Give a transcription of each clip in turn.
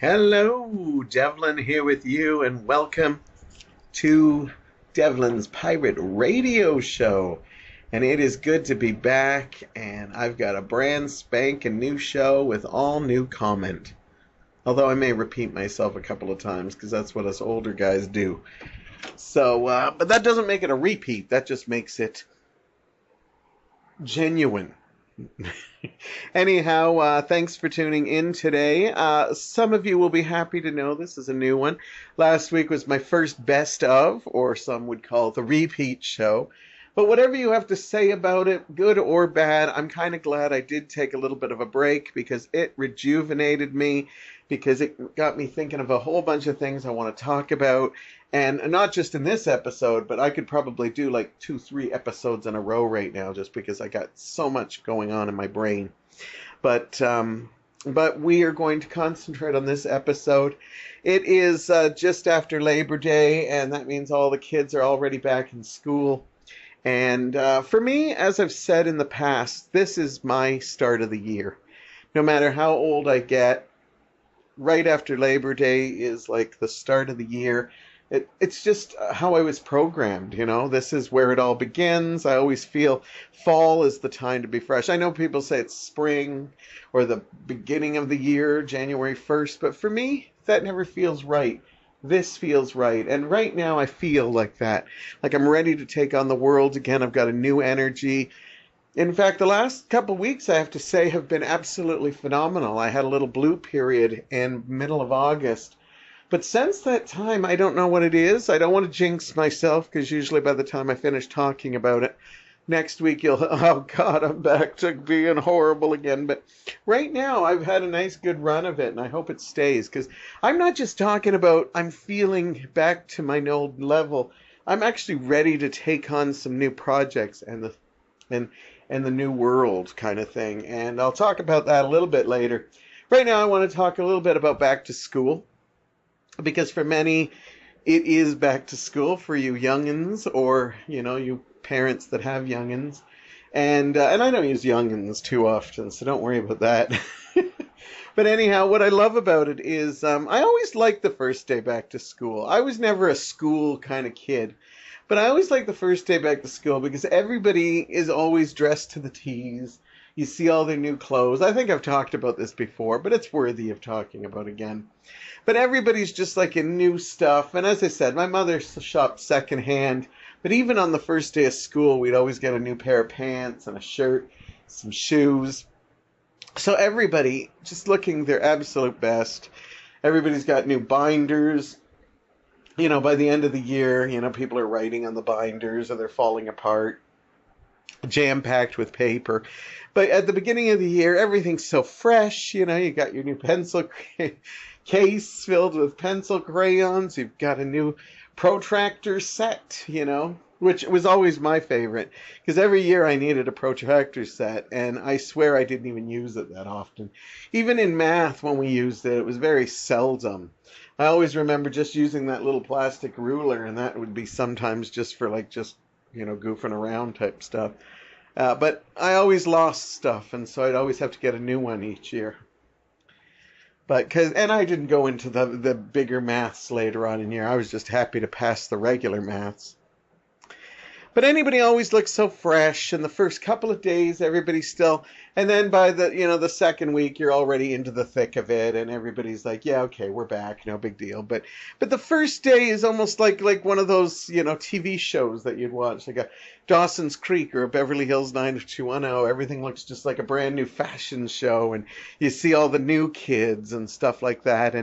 Hello, Devlin here with you, and welcome to Devlin's Pirate Radio Show. And it is good to be back, and I've got a brand spanking new show with all new comment. Although I may repeat myself a couple of times, because that's what us older guys do. But that doesn't make it a repeat, that just makes it genuine. Anyhow, thanks for tuning in today. Some of you will be happy to know this is a new one. Last week was my first best of, or some would call it the repeat show. But whatever you have to say about it, good or bad, I'm kind of glad I did take a little bit of a break because it rejuvenated me, because it got me thinking of a whole bunch of things I want to talk about. And not just in this episode, but I could probably do like 2-3 episodes in a row right now just because I got so much going on in my brain. But we are going to concentrate on this episode. It is just after Labor Day, and that means all the kids are already back in school. And for me, as I've said in the past, this is my start of the year. No matter how old I get, right after Labor Day is like the start of the year. It's just how I was programmed, you know. This is where it all begins. I always feel fall is the time to be fresh. I know people say it's spring or the beginning of the year, January 1st, but for me, that never feels right. This feels right. And right now I feel like that. Like I'm ready to take on the world again. I've got a new energy. In fact, the last couple weeks, I have to say, have been absolutely phenomenal. I had a little blue period in middle of August. But since that time, I don't know what it is. I don't want to jinx myself, because usually by the time I finish talking about it, next week oh God, I'm back to being horrible again. But right now, I've had a nice good run of it, and I hope it stays. Because I'm not just talking about I'm feeling back to my old level. I'm actually ready to take on some new projects and the new world kind of thing. And I'll talk about that a little bit later. Right now, I want to talk a little bit about back to school. Because for many, it is back to school for you youngins, or, you know, you parents that have youngins. And I don't use youngins too often, so don't worry about that. But anyhow, what I love about it is I always liked the first day back to school. I was never a school kind of kid. But I always like the first day back to school because everybody is always dressed to the T's. You see all their new clothes. I think I've talked about this before, but it's worthy of talking about again. But everybody's just like in new stuff. And as I said, my mother shopped secondhand. But even on the first day of school, we'd always get a new pair of pants and a shirt, some shoes. So everybody just looking their absolute best. Everybody's got new binders. You know, by the end of the year, you know, people are writing on the binders or they're falling apart, jam-packed with paper. But at the beginning of the year, everything's so fresh. You know, you got your new pencil case filled with pencil crayons. You've got a new protractor set, you know, which was always my favorite. Because every year I needed a protractor set, and I swear I didn't even use it that often. Even in math, when we used it, it was very seldom. I always remember just using that little plastic ruler, and that would be sometimes just for like you know, goofing around type stuff. But I always lost stuff, and so I'd always have to get a new one each year. And I didn't go into the bigger maths later on in the year. I was just happy to pass the regular maths. But anybody always looks so fresh, and the first couple of days, everybody's still, and then by the second week, you're already into the thick of it, and everybody's like, yeah, okay, we're back, no big deal. But the first day is almost like one of those, you know, TV shows that you'd watch, like a Dawson's Creek or a Beverly Hills 90210. Everything looks just like a brand new fashion show, and you see all the new kids and stuff like that,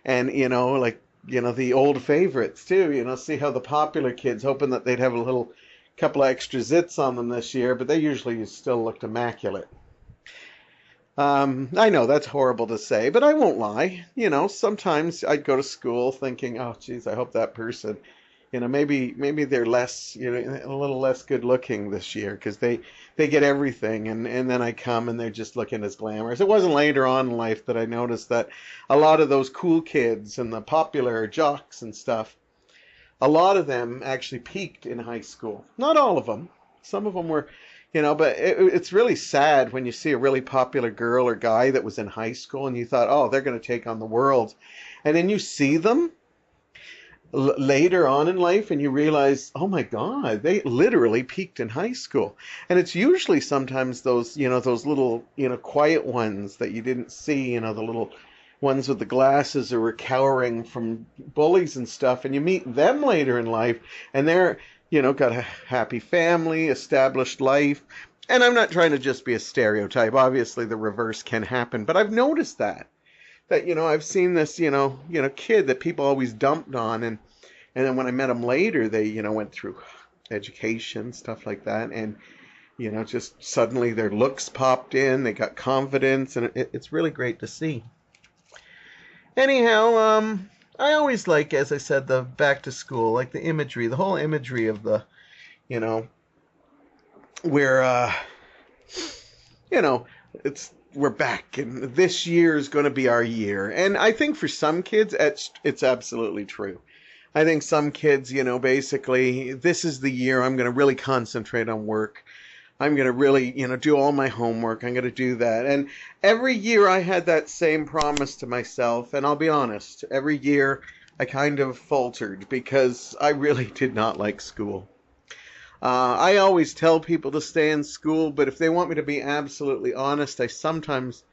and you know, like, you know, the old favorites too, you know, see how the popular kids, hoping that they'd have a little couple of extra zits on them this year, but they usually still looked immaculate. I know that's horrible to say, but I won't lie. You know, sometimes I'd go to school thinking, oh, geez, I hope that person, you know, maybe they're less, you know, a little less good looking this year because they get everything, and then I come and they're just looking as glamorous. It wasn't later on in life that I noticed that a lot of those cool kids and the popular jocks and stuff, a lot of them actually peaked in high school. Not all of them. Some of them were But it's really sad when you see a really popular girl or guy that was in high school and you thought, oh, they're going to take on the world. And then you see them later on in life and you realize, oh my God, they literally peaked in high school. And it's usually sometimes those little, quiet ones that you didn't see, the little ones with the glasses who were cowering from bullies and stuff. And you meet them later in life and they're, got a happy family, established life. And I'm not trying to just be a stereotype. Obviously, the reverse can happen. But I've noticed that I've seen this kid that people always dumped on, and then when I met them later, they went through education, stuff like that, and just suddenly their looks popped in, they got confidence, and it's really great to see. Anyhow, I always like, as I said, the back to school, like the imagery, the whole imagery of the where it's we're back and this year is going to be our year. And I think for some kids, it's absolutely true. I think some kids, basically, this is the year I'm going to really concentrate on work. I'm going to really, do all my homework. I'm going to do that. And every year I had that same promise to myself. And I'll be honest, every year I kind of faltered because I really did not like school. I always tell people to stay in school, but if they want me to be absolutely honest, I sometimes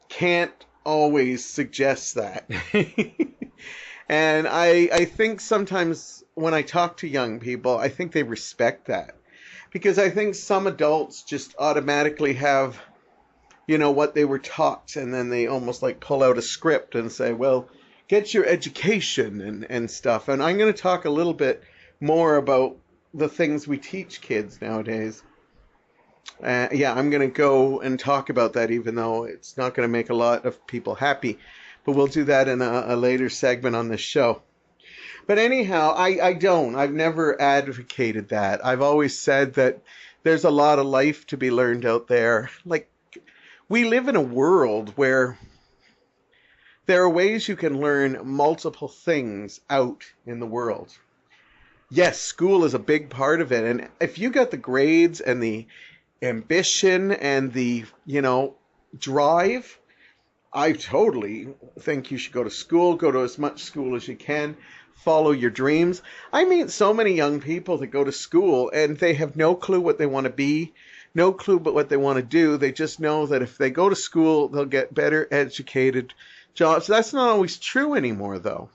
can't always suggest that. And I think sometimes when I talk to young people, I think they respect that. Because I think some adults just automatically have, what they were taught, and then they almost like pull out a script and say, well, get your education and stuff. And I'm going to talk a little bit more about the things we teach kids nowadays. I'm going to go and talk about that, even though it's not going to make a lot of people happy. But we'll do that in a later segment on this show. But anyhow, I've never advocated that. I've always said that there's a lot of life to be learned out there. Like, we live in a world where there are ways you can learn multiple things out in the world. Yes, school is a big part of it. And if you got the grades and the ambition and the, drive, I totally think you should go to school, go to as much school as you can, follow your dreams. I meet so many young people that go to school and they have no clue what they want to be, no clue but what they want to do. They just know that if they go to school, they'll get better educated jobs. That's not always true anymore, though.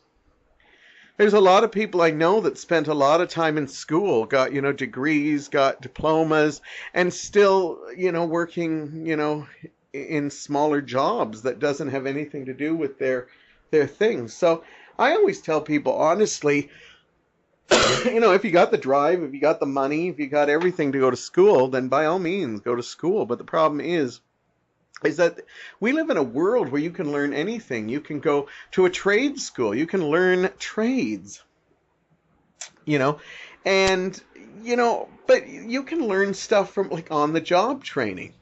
There's a lot of people I know that spent a lot of time in school, got, degrees, got diplomas, and still, working, in smaller jobs that doesn't have anything to do with their things. So I always tell people, honestly, if you got the drive, if you got the money, if you got everything to go to school, then by all means, go to school. But the problem is that we live in a world where you can learn anything. You can go to a trade school. You can learn trades, and, but you can learn stuff from like on the job training.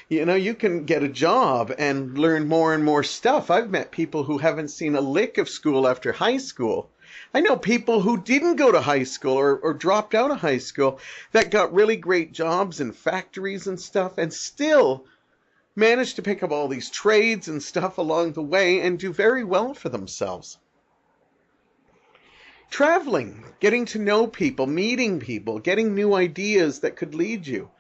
You can get a job and learn more and more stuff. I've met people who haven't seen a lick of school after high school. I know people who didn't go to high school or dropped out of high school that got really great jobs in factories and stuff and still managed to pick up all these trades and stuff along the way and do very well for themselves. Traveling, getting to know people, meeting people, getting new ideas that could lead you.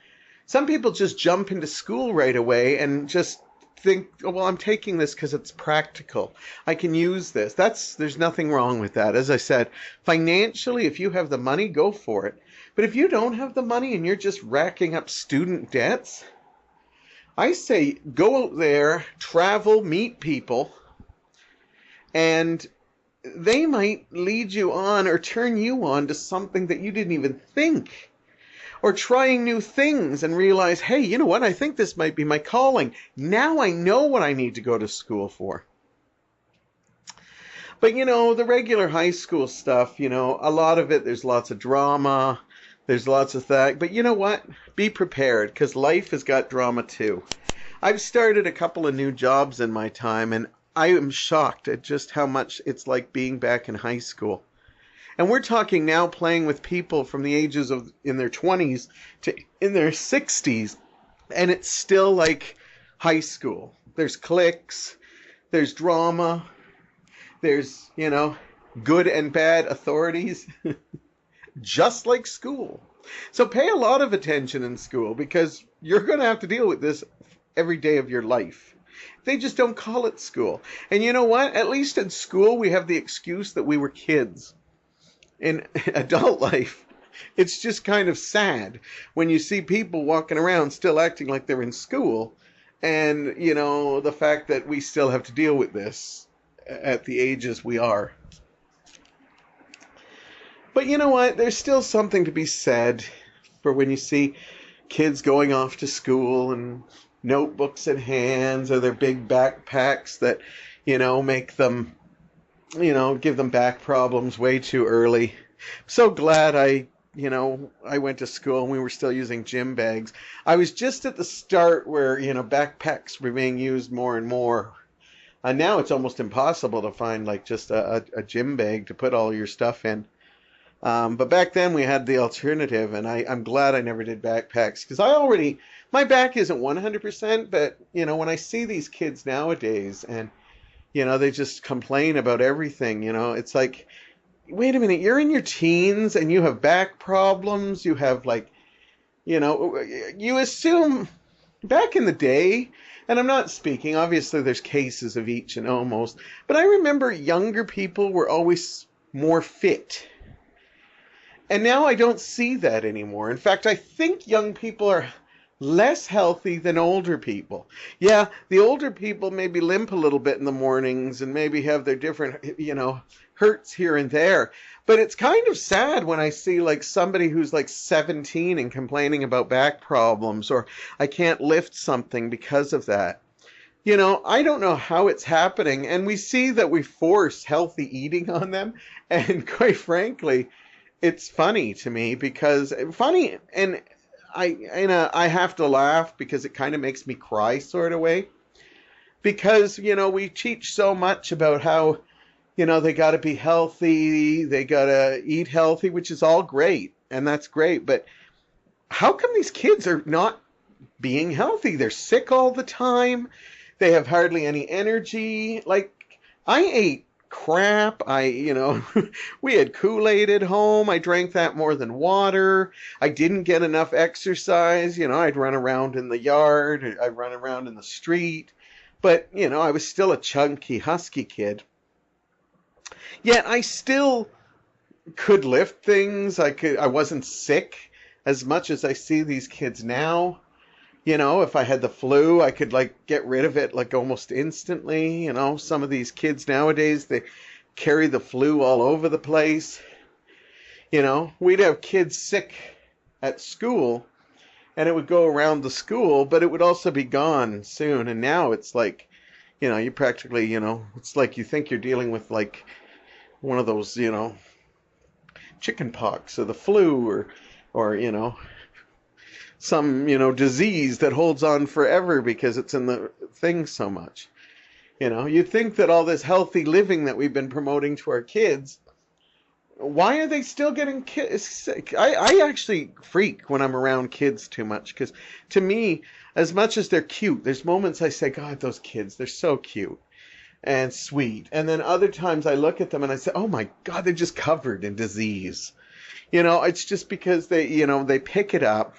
Some people just jump into school right away and just think, oh, well, I'm taking this because it's practical. I can use this. There's nothing wrong with that. As I said, financially, if you have the money, go for it. But if you don't have the money and you're just racking up student debts, I say go out there, travel, meet people, and they might lead you on or turn you on to something that you didn't even think. Or trying new things and realize, hey, you know what? I think this might be my calling. Now I know what I need to go to school for. But, the regular high school stuff, a lot of it, there's lots of drama. There's lots of that. But you know what? Be prepared, because life has got drama too. I've started a couple of new jobs in my time, and I am shocked at just how much it's like being back in high school. And we're talking now playing with people from the ages of in their 20s to in their 60s, and it's still like high school. There's cliques, there's drama, there's, good and bad authorities, just like school. So pay a lot of attention in school because you're going to have to deal with this every day of your life. They just don't call it school. And you know what? At least in school, we have the excuse that we were kids. In adult life, it's just kind of sad when you see people walking around still acting like they're in school. And, the fact that we still have to deal with this at the ages we are. But you know what? There's still something to be said for when you see kids going off to school and notebooks in hands or their big backpacks that, make them, give them back problems way too early. I'm so glad I went to school and we were still using gym bags. I was just at the start where, backpacks were being used more and more. And now it's almost impossible to find like just a gym bag to put all your stuff in. But back then we had the alternative, and I'm glad I never did backpacks because my back isn't 100%, but, when I see these kids nowadays and, they just complain about everything, it's like, wait a minute, you're in your teens and you have back problems, you have like, you assume back in the day, and I'm not speaking, obviously there's cases of each and almost, but I remember younger people were always more fit. And now I don't see that anymore. In fact, I think young people are less healthy than older people. Yeah, the older people maybe limp a little bit in the mornings and maybe have their different, hurts here and there. But it's kind of sad when I see like somebody who's like 17 and complaining about back problems, or I can't lift something because of that. I don't know how it's happening. And we see that we force healthy eating on them. And quite frankly, it's funny to me and I have to laugh because it kind of makes me cry sort of way. Because, we teach so much about how, they got to be healthy, they got to eat healthy, which is all great. And that's great. But how come these kids are not being healthy? They're sick all the time. They have hardly any energy. Like, I ate crap. We had Kool-Aid at home. I drank that more than water. I didn't get enough exercise. I'd run around in the yard. I'd run around in the street. But, I was still a chunky, husky kid. Yet I still could lift things. I wasn't sick as much as I see these kids now. If I had the flu, I could like get rid of it like almost instantly. Some of these kids nowadays, they carry the flu all over the place. We'd have kids sick at school and it would go around the school, but it would also be gone soon. And now it's like, you practically, it's like you think you're dealing with like one of those, chicken pox or the flu or some, disease that holds on forever because it's in the thing so much. You'd think that all this healthy living that we've been promoting to our kids, why are they still getting sick? I actually freak when I'm around kids too much because to me, as much as they're cute, there's moments I say, God, those kids, they're so cute and sweet. And then other times I look at them and I say, oh my God, they're just covered in disease. It's just because they pick it up.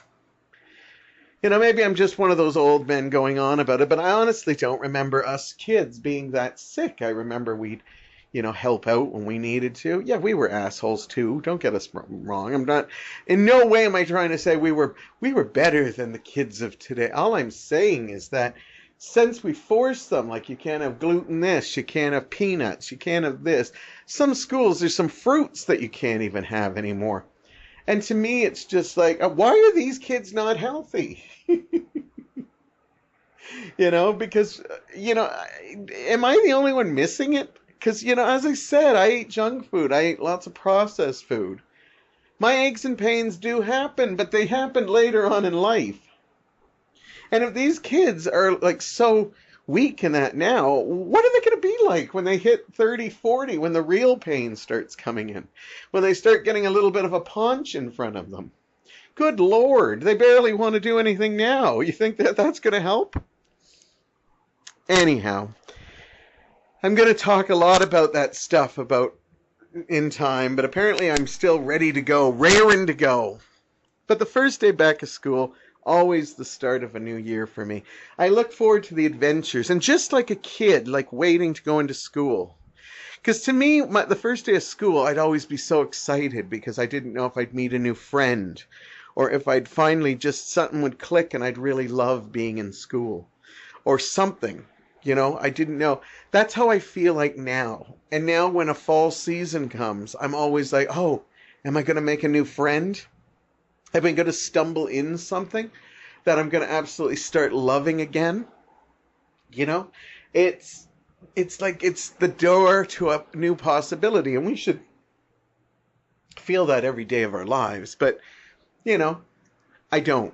Maybe I'm just one of those old men going on about it, but I honestly don't remember us kids being that sick. I remember we'd, help out when we needed to. Yeah, we were assholes too. Don't get us wrong. In no way am I trying to say we were better than the kids of today. All I'm saying is that since we force them, like you can't have gluten this, you can't have peanuts, you can't have this. Some schools, there's some fruits that you can't even have anymore. And to me, it's just like, why are these kids not healthy? Because, am I the only one missing it? Because, as I said, I ate junk food. I ate lots of processed food. My aches and pains do happen, but they happen later on in life. And if these kids are like so weak in that now, what are they going to be like when they hit 30, 40, when the real pain starts coming in, when they start getting a little bit of a paunch in front of them? Good Lord, they barely want to do anything now. You think that that's going to help? Anyhow, I'm going to talk a lot about that stuff about in time, but apparently I'm still ready to go, raring to go. But the first day back of school, always the start of a new year for me. I look forward to the adventures, and just like a kid, like waiting to go into school. Because to me, the first day of school, I'd always be so excited because I didn't know if I'd meet a new friend, or if I'd finally just something would click and I'd really love being in school, or something. You know, I didn't know. That's how I feel like now. And now when a fall season comes, I'm always like, oh, am I going to make a new friend? Am I going to stumble in something that I'm going to absolutely start loving again? You know, it's like it's the door to a new possibility, and we should feel that every day of our lives. But, you know, I don't.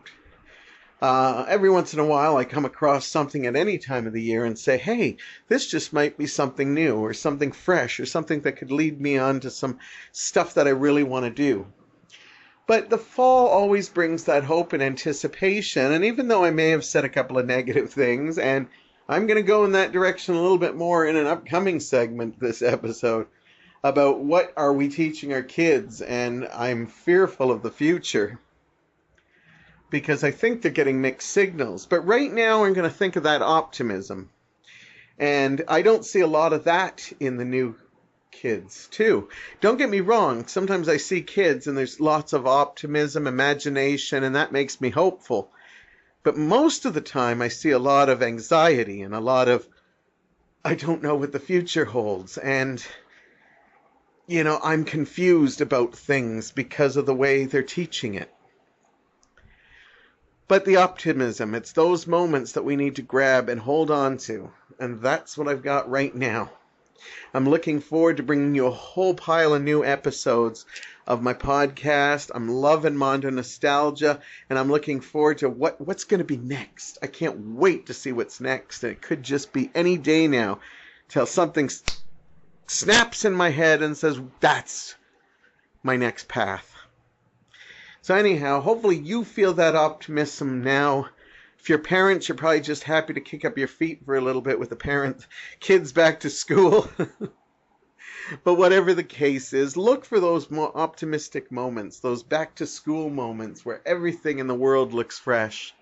Every once in a while, I come across something at any time of the year and say, hey, this just might be something new or something fresh or something that could lead me on to some stuff that I really want to do. But the fall always brings that hope and anticipation. And even though I may have said a couple of negative things, and I'm going to go in that direction a little bit more in an upcoming segment this episode about what are we teaching our kids, and I'm fearful of the future, because I think they're getting mixed signals. But right now I'm going to think of that optimism. And I don't see a lot of that in the new kids, too. Don't get me wrong. Sometimes I see kids and there's lots of optimism, imagination, and that makes me hopeful. But most of the time I see a lot of anxiety and a lot of, I don't know what the future holds. And, you know, I'm confused about things because of the way they're teaching it. But the optimism, it's those moments that we need to grab and hold on to. And that's what I've got right now. I'm looking forward to bringing you a whole pile of new episodes of my podcast. I'm loving Mondo Nostalgia, and I'm looking forward to what's going to be next. I can't wait to see what's next. And it could just be any day now till something snaps in my head and says, that's my next path. So anyhow, hopefully you feel that optimism now. If you're parents, you're probably just happy to kick up your feet for a little bit with the kids back to school. But whatever the case is, look for those more optimistic moments, those back to school moments where everything in the world looks fresh.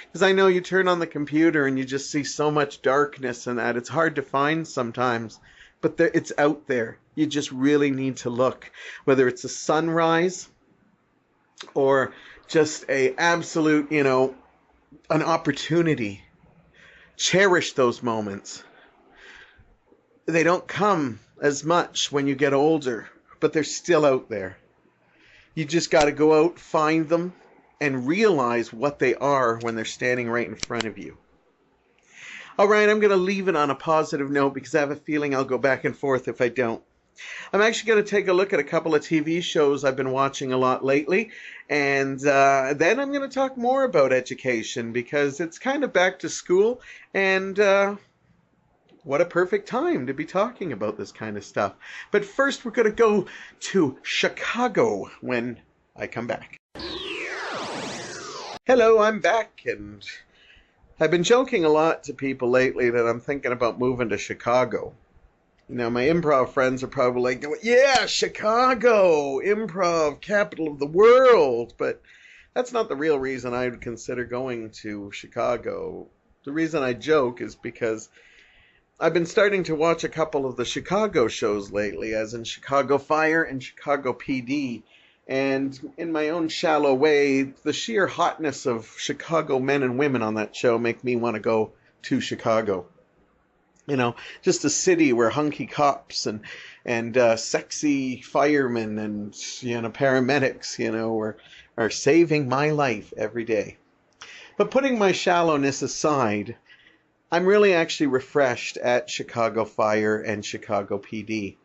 Because I know you turn on the computer and you just see so much darkness and that. It's hard to find sometimes, but it's out there. You just really need to look. Whether it's a sunrise or just a absolute, you know, an opportunity. Cherish those moments. They don't come as much when you get older, but they're still out there. You just got to go out, find them, and realize what they are when they're standing right in front of you. All right, I'm going to leave it on a positive note because I have a feeling I'll go back and forth if I don't. I'm actually going to take a look at a couple of TV shows I've been watching a lot lately, and then I'm going to talk more about education because it's kind of back to school, and what a perfect time to be talking about this kind of stuff. But first we're going to go to Chicago when I come back. Hello, I'm back, and I've been joking a lot to people lately that I'm thinking about moving to Chicago. You know, my improv friends are probably like, yeah, Chicago, improv, capital of the world. But that's not the real reason I would consider going to Chicago. The reason I joke is because I've been starting to watch a couple of the Chicago shows lately, as in Chicago Fire and Chicago PD. And in my own shallow way, the sheer hotness of Chicago men and women on that show make me want to go to Chicago. You know, just a city where hunky cops and sexy firemen and, you know, paramedics, you know, are saving my life every day. But putting my shallowness aside, I'm really actually refreshed at Chicago Fire and Chicago PD.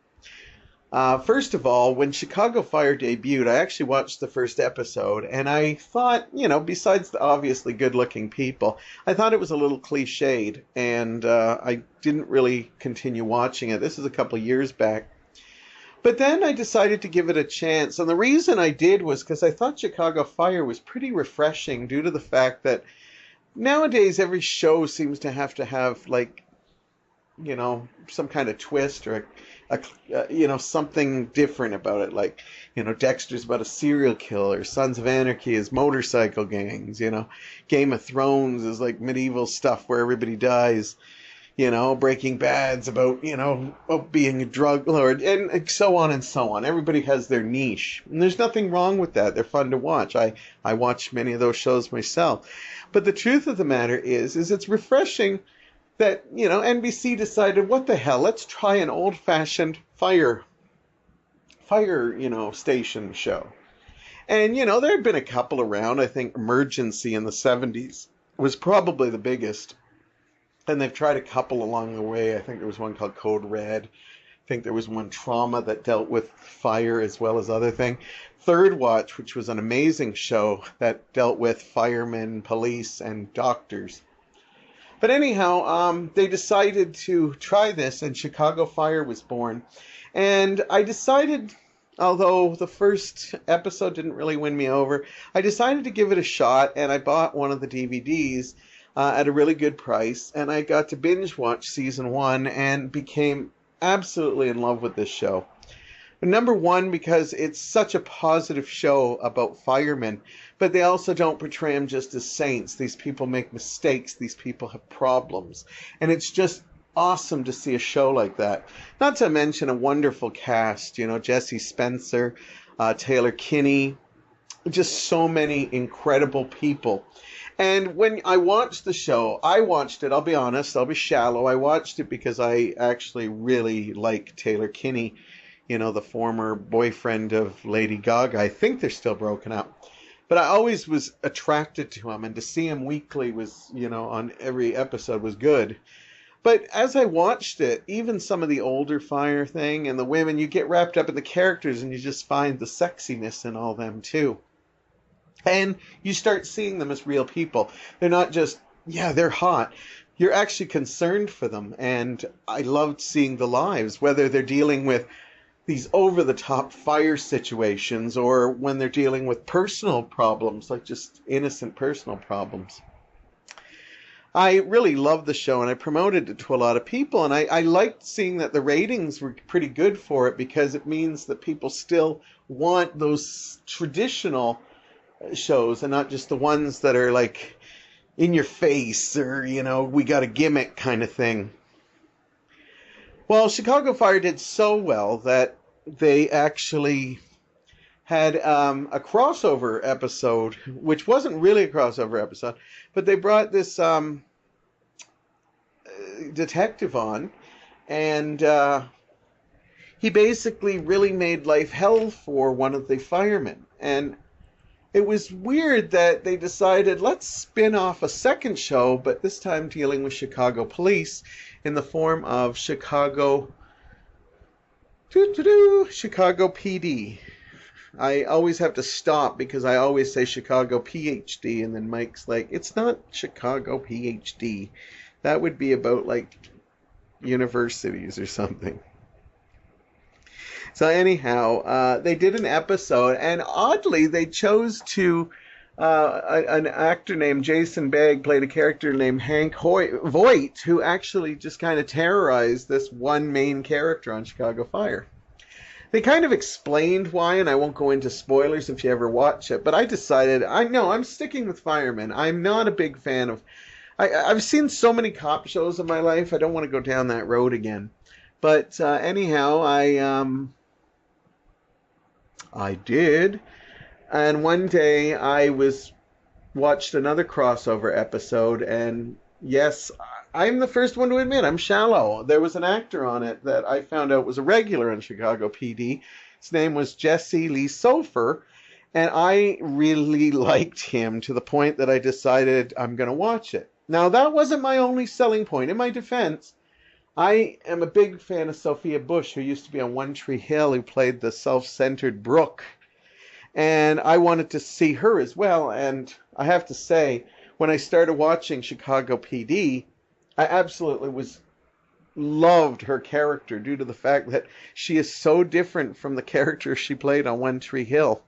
First of all, when Chicago Fire debuted, I actually watched the first episode, and I thought, besides the obviously good-looking people, I thought it was a little cliched, and I didn't really continue watching it. This is a couple of years back. But then I decided to give it a chance, and the reason I did was because I thought Chicago Fire was pretty refreshing due to the fact that nowadays every show seems to have like, some kind of twist or something different about it. Like, Dexter's about a serial killer. Sons of Anarchy is motorcycle gangs. Game of Thrones is like medieval stuff where everybody dies. Breaking Bad's about, being a drug lord, and so on and so on. Everybody has their niche. And there's nothing wrong with that. They're fun to watch. I watch many of those shows myself. But the truth of the matter is it's refreshing that, NBC decided, what the hell, let's try an old-fashioned fire, station show. And, there had been a couple around. I think Emergency in the 70s was probably the biggest. And they've tried a couple along the way. I think there was one called Code Red. I think there was one, Trauma, that dealt with fire as well as other things. Third Watch, which was an amazing show that dealt with firemen, police, and doctors. But anyhow, they decided to try this, and Chicago Fire was born. And I decided, although the first episode didn't really win me over, I decided to give it a shot, and I bought one of the DVDs at a really good price, and I got to binge watch season 1 and became absolutely in love with this show. Number one, because it's such a positive show about firemen, but they also don't portray them just as saints. These people make mistakes. These people have problems. And it's just awesome to see a show like that. Not to mention a wonderful cast, Jesse Spencer, Taylor Kinney, just so many incredible people. And when I watched the show, I'll be honest, I'll be shallow. I watched it because I actually really like Taylor Kinney, the former boyfriend of Lady Gaga. I think they're still broken up. But I always was attracted to him, and to see him weekly was, on every episode was good. But as I watched it, even some of the older Fire thing and the women, you get wrapped up in the characters and you just find the sexiness in all them too. And you start seeing them as real people. They're not just, they're hot. You're actually concerned for them. And I loved seeing the lives, whether they're dealing with these over-the-top fire situations or when they're dealing with personal problems, like just innocent personal problems. I really loved the show, and I promoted it to a lot of people, and I liked seeing that the ratings were pretty good for it, because it means that people still want those traditional shows and not just the ones that are like in your face or, we got a gimmick kind of thing. Well, Chicago Fire did so well that they actually had a crossover episode, which wasn't really a crossover episode, but they brought this detective on, and he basically really made life hell for one of the firemen. And it was weird that they decided, let's spin off a second show, but this time dealing with Chicago police in the form of Chicago PD. I always have to stop because I always say Chicago PhD, and then Mike's like, it's not Chicago PhD. That would be about like universities or something. So anyhow, they did an episode, and oddly, they chose to, an actor named Jason Begg played a character named Hank Voight, who actually just kind of terrorized this one main character on Chicago Fire. They kind of explained why, and I won't go into spoilers if you ever watch it, but I decided, I'm sticking with firemen. I'm not a big fan of, I've seen so many cop shows in my life, I don't want to go down that road again. But anyhow, I did, and one day I watched another crossover episode, and yes, I'm the first one to admit I'm shallow. There was an actor on it that I found out was a regular in Chicago PD. His name was Jesse Lee Sofer, and I really liked him to the point that I decided I'm going to watch it. Now, that wasn't my only selling point. In my defense, I am a big fan of Sophia Bush, who used to be on One Tree Hill, who played the self-centered Brooke. And I wanted to see her as well. And I have to say, when I started watching Chicago PD, I absolutely was loved her character due to the fact that she is so different from the character she played on One Tree Hill.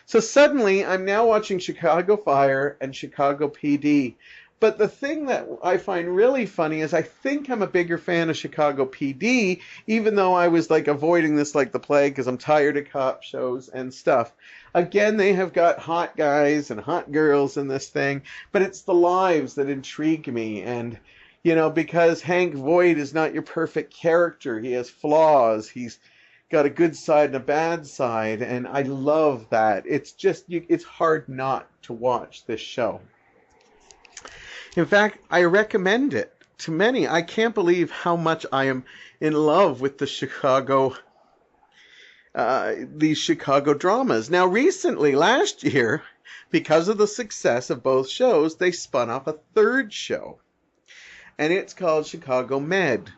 So suddenly, I'm now watching Chicago Fire and Chicago PD. But the thing that I find really funny is I think I'm a bigger fan of Chicago PD, even though I was like avoiding this like the plague because I'm tired of cop shows and stuff. Again, they have got hot guys and hot girls in this thing, but it's the lives that intrigue me. And, you know, because Hank Voight is not your perfect character, he has flaws. He's got a good side and a bad side, and I love that. It's just, it's hard not to watch this show. In fact, I recommend it to many. I can't believe how much I am in love with these Chicago dramas. Now, recently, last year, because of the success of both shows, they spun off a third show, and it's called Chicago Med.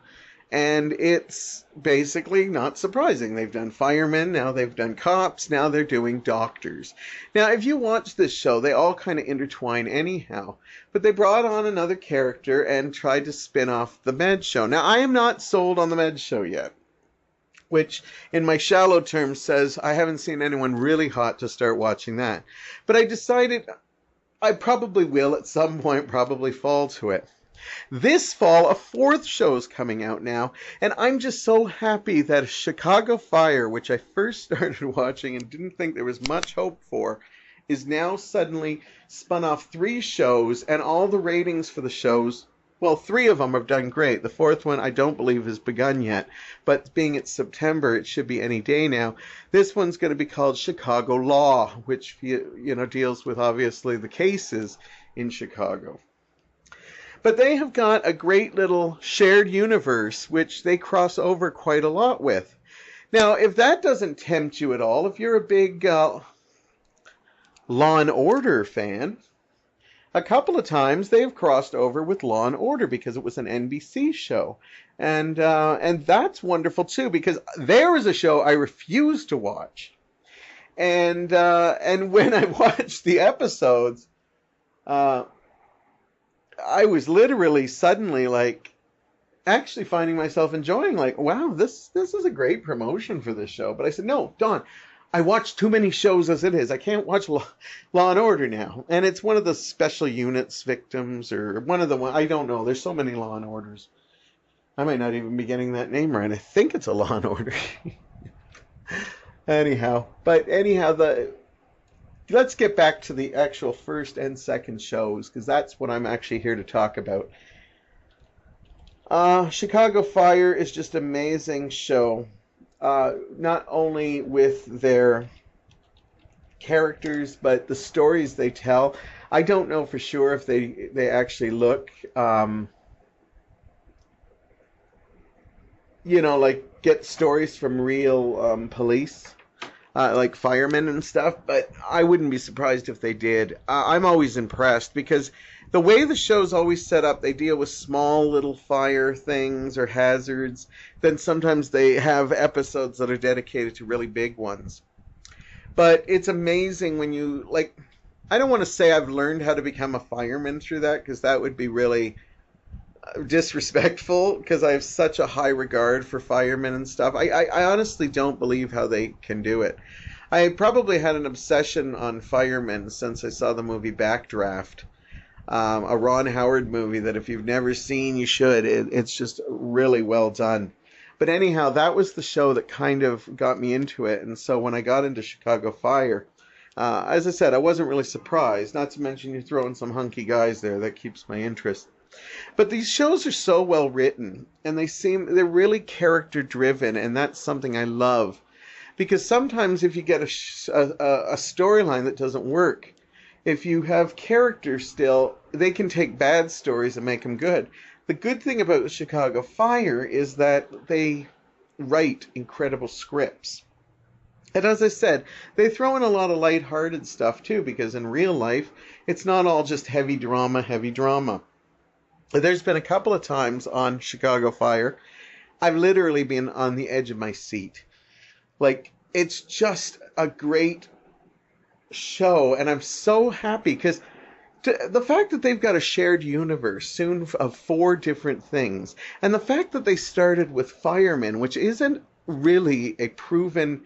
And it's basically not surprising. They've done firemen, now they've done cops, now they're doing doctors. Now, if you watch this show, they all kind of intertwine anyhow. But they brought on another character and tried to spin off the Med show. Now, I am not sold on the Med show yet, which in my shallow terms says I haven't seen anyone really hot to start watching that. But I decided I probably will at some point probably fall to it. This fall, a fourth show is coming out now, and I'm just so happy that Chicago Fire, which I first started watching and didn't think there was much hope for, is now suddenly spun off 3 shows, and all the ratings for the shows, well, 3 of them have done great. The 4th one I don't believe has begun yet, but being it's September, it should be any day now. This one's going to be called Chicago Law, which, you know, deals with obviously the cases in Chicago. But they have got a great little shared universe, which they cross over quite a lot with. Now, if that doesn't tempt you at all, if you're a big Law and Order fan, a couple of times they've crossed over with Law and Order because it was an NBC show. And that's wonderful, too, because there is a show I refuse to watch. And when I watched the episodes, I was literally suddenly like actually finding myself enjoying like, wow, this is a great promotion for this show. But I said, no, Dawn, I watch too many shows as it is. I can't watch Law and Order now. And it's one of the special units victims or one of the one, I don't know. There's so many Law and Orders. I might not even be getting that name right. I think it's a Law and Order. Anyhow, let's get back to the actual first and second shows, because that's what I'm actually here to talk about. Chicago Fire is just an amazing show. Not only with their characters, but the stories they tell. I don't know for sure if they actually look, like get stories from real police. Like firemen and stuff, but I wouldn't be surprised if they did. I'm always impressed because the way the show's always set up, they deal with small little fire things or hazards. Then sometimes they have episodes that are dedicated to really big ones. But it's amazing when you, like, I don't want to say I've learned how to become a fireman through that, because that would be really disrespectful, because I have such a high regard for firemen and stuff. I honestly don't believe how they can do it. I probably had an obsession on firemen since I saw the movie Backdraft, a Ron Howard movie that if you've never seen, you should. It's just really well done. But anyhow, that was the show that kind of got me into it. And so when I got into Chicago Fire, as I said, I wasn't really surprised. Not to mention you're throwing some hunky guys there. That keeps my interest. But these shows are so well written, and they're really character driven, and that's something I love. Because sometimes if you get a storyline that doesn't work, if you have characters still, they can take bad stories and make them good. The good thing about Chicago Fire is that they write incredible scripts. And as I said, they throw in a lot of lighthearted stuff too, because in real life, it's not all just heavy drama. There's been a couple of times on Chicago Fire I've literally been on the edge of my seat. Like, it's just a great show, and I'm so happy because the fact that they've got a shared universe soon of four different things, and the fact that they started with firemen, which isn't really a proven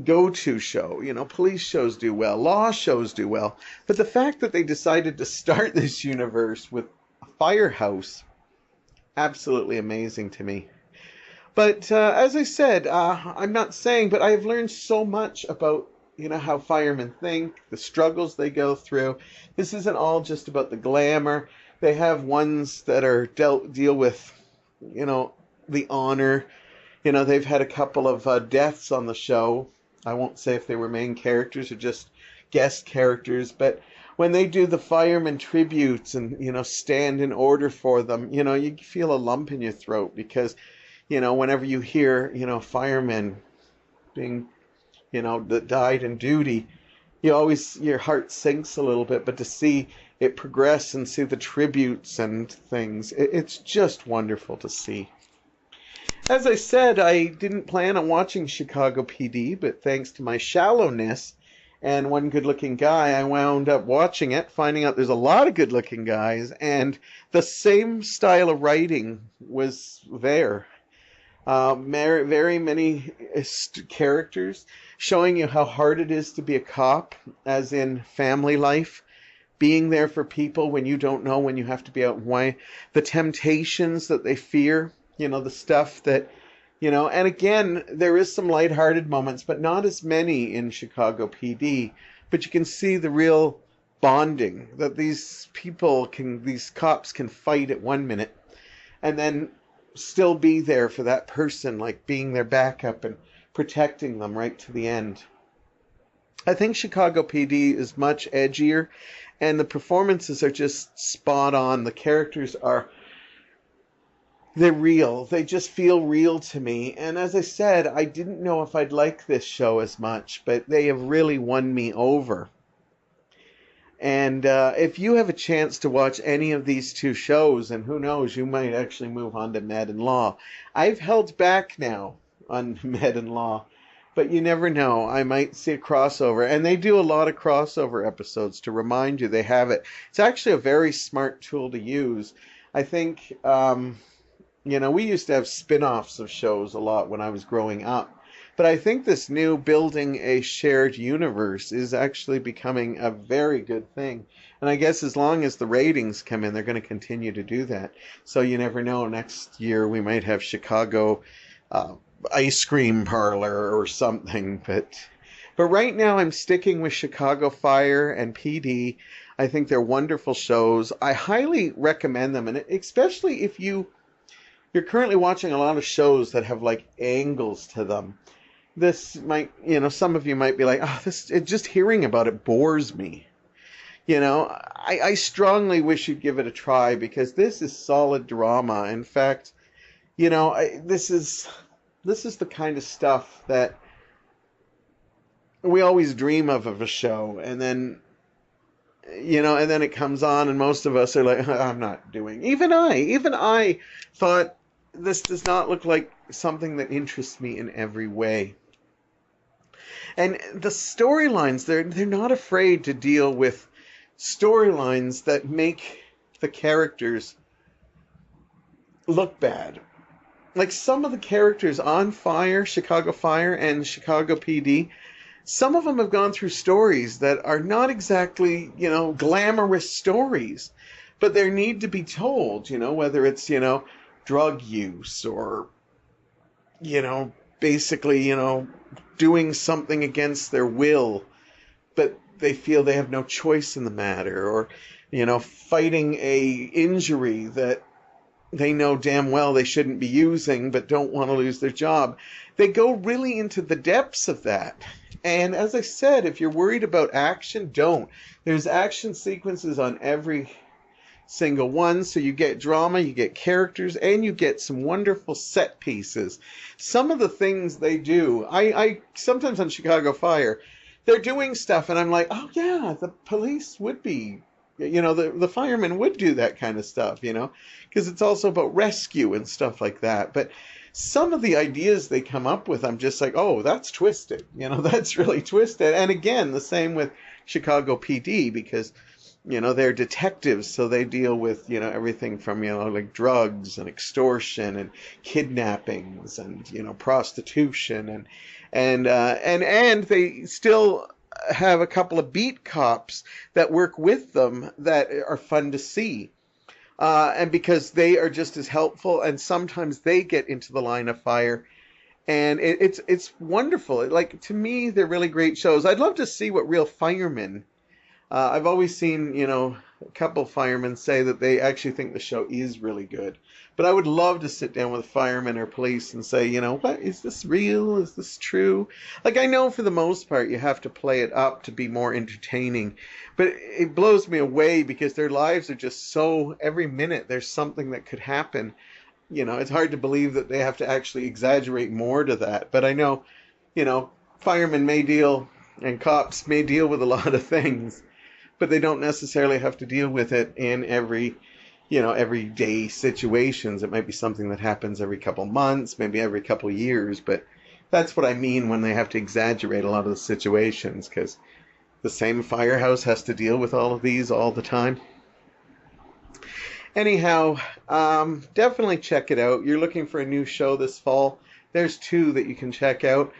go-to show. You know, police shows do well, law shows do well, but the fact that they decided to start this universe with a firehouse, absolutely amazing to me. But as I said, I'm not saying, but I have learned so much about, you know, how firemen think, the struggles they go through. This isn't all just about the glamour. They have ones that are deal with, you know, the honor. You know, they've had a couple of deaths on the show. I won't say if they were main characters or just guest characters, but when they do the fireman tributes and, you know, stand in order for them, you know, you feel a lump in your throat because, you know, whenever you hear, you know, firemen being, you know, that died in duty, you always, your heart sinks a little bit, but to see it progress and see the tributes and things, it's just wonderful to see. As I said, I didn't plan on watching Chicago PD, but thanks to my shallowness and one good-looking guy, I wound up watching it, finding out there's a lot of good-looking guys, and the same style of writing was there. Very many characters showing you how hard it is to be a cop, as in family life, being there for people when you don't know when you have to be out, why the temptations that they fear, you know, the stuff that, you know, and again, there is some lighthearted moments, but not as many in Chicago PD, but you can see the real bonding that these cops can fight at 1 minute and then still be there for that person, like being their backup and protecting them right to the end. I think Chicago PD is much edgier, and the performances are just spot on. The characters they're real. They just feel real to me. And as I said, I didn't know if I'd like this show as much, but they have really won me over. And if you have a chance to watch any of these two shows, and who knows, you might actually move on to Med and Law. I've held back now on Med and Law, but you never know. I might see a crossover. And they do a lot of crossover episodes to remind you they have it. It's actually a very smart tool to use. I think, you know, we used to have spin-offs of shows a lot when I was growing up. But I think this new building a shared universe is actually becoming a very good thing. And I guess as long as the ratings come in, they're going to continue to do that. So you never know. Next year we might have Chicago ice cream parlor or something. But right now I'm sticking with Chicago Fire and PD. I think they're wonderful shows. I highly recommend them. And especially if you're currently watching a lot of shows that have like angles to them. This might, you know, some of you might be like, oh, just hearing about it bores me. You know, I strongly wish you'd give it a try because this is solid drama. In fact, you know, this is the kind of stuff that we always dream of a show. And then, you know, and then it comes on and most of us are like, I'm not doing. Even I thought this does not look like something that interests me in every way. And the storylines, they're not afraid to deal with storylines that make the characters look bad. Like some of the characters on Fire, Chicago Fire, and Chicago PD, some of them have gone through stories that are not exactly, you know, glamorous stories, but they need to be told, you know, whether it's, you know, drug use or, you know, basically, you know, doing something against their will, but they feel they have no choice in the matter, or, you know, fighting a injury that they know damn well they shouldn't be using, but don't want to lose their job. They go really into the depths of that. And as I said, if you're worried about action, don't. There's action sequences on every single one, so you get drama, you get characters, and you get some wonderful set pieces. Some of the things they do, I sometimes on Chicago Fire, they're doing stuff and I'm like, oh yeah, the police would be the firemen would do that kind of stuff, because it's also about rescue and stuff like that. But some of the ideas they come up with, I'm just like, oh, that's twisted. That's really twisted. And again, the same with Chicago PD, because they're detectives, so they deal with everything from like drugs and extortion and kidnappings and prostitution and they still have a couple of beat cops that work with them that are fun to see. And because they are just as helpful, and sometimes they get into the line of fire, and it's wonderful. Like, to me, they're really great shows. I'd love to see what real firemen. I've always seen, a couple firemen say that they actually think the show is really good. But I would love to sit down with firemen or police and say, what, is this real? Is this true? Like, I know for the most part you have to play it up to be more entertaining. But it blows me away because their lives are just so, every minute there's something that could happen. It's hard to believe that they have to actually exaggerate more to that. But I know, firemen may deal and cops may deal with a lot of things, but they don't necessarily have to deal with it in everyday situations. It might be something that happens every couple months, maybe every couple years, but that's what I mean when they have to exaggerate a lot of the situations, because the same firehouse has to deal with all of these all the time. Anyhow, definitely check it out. You're looking for a new show this fall. There's two that you can check out.